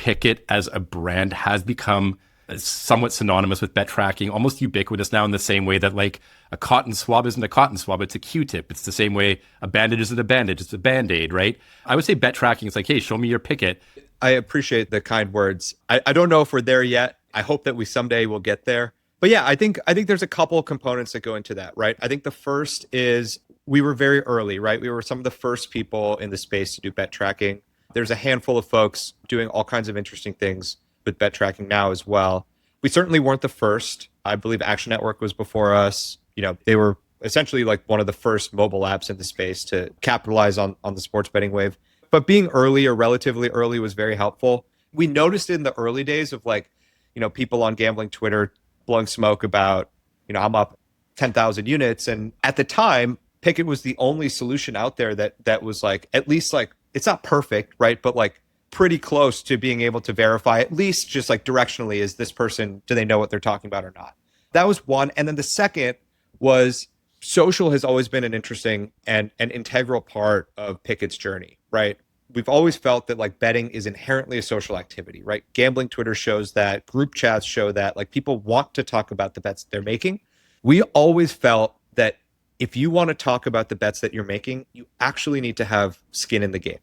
Pikkit as a brand has become somewhat synonymous with bet tracking, almost ubiquitous now in the same way that like a cotton swab isn't a cotton swab, it's a Q-tip. It's the same way a bandage isn't a bandage, it's a Band-Aid, right? I would say bet tracking is like, hey, show me your Pikkit. I appreciate the kind words. I don't know if we're there yet. I hope that we someday will get there. But yeah, I think there's a couple of components that go into that, right? I think the first is we were very early, right? We were some of the first people in the space to do bet tracking. There's a handful of folks doing all kinds of interesting things with bet tracking now as well. We certainly weren't the first. I believe Action Network was before us. You know, they were essentially like one of the first mobile apps in the space to capitalize on the sports betting wave. But being early or relatively early was very helpful. We noticed in the early days of like, you know, people on gambling Twitter blowing smoke about, you know, I'm up 10,000 units. And at the time, Pikkit was the only solution out there that was like, at least like, it's not perfect, right? But like pretty close to being able to verify, at least just like directionally, is this person, do they know what they're talking about or not? That was one. And then the second was social has always been an interesting and an integral part of Pikkit's journey, right? We've always felt that like betting is inherently a social activity, right? Gambling Twitter shows that, group chats show that, like people want to talk about the bets they're making. We always felt that if you want to talk about the bets that you're making, you actually need to have skin in the game,